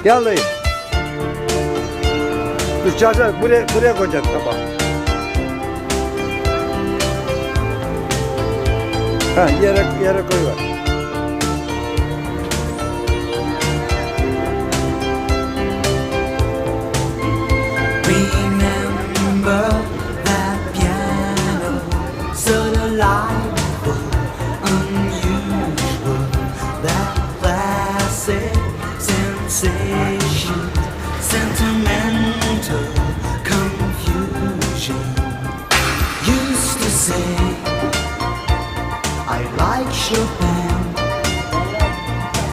Gel dayı. Dışarıda buraya koyacaksın tabağı. Ha, yere koyuver. Remember that piano, so the light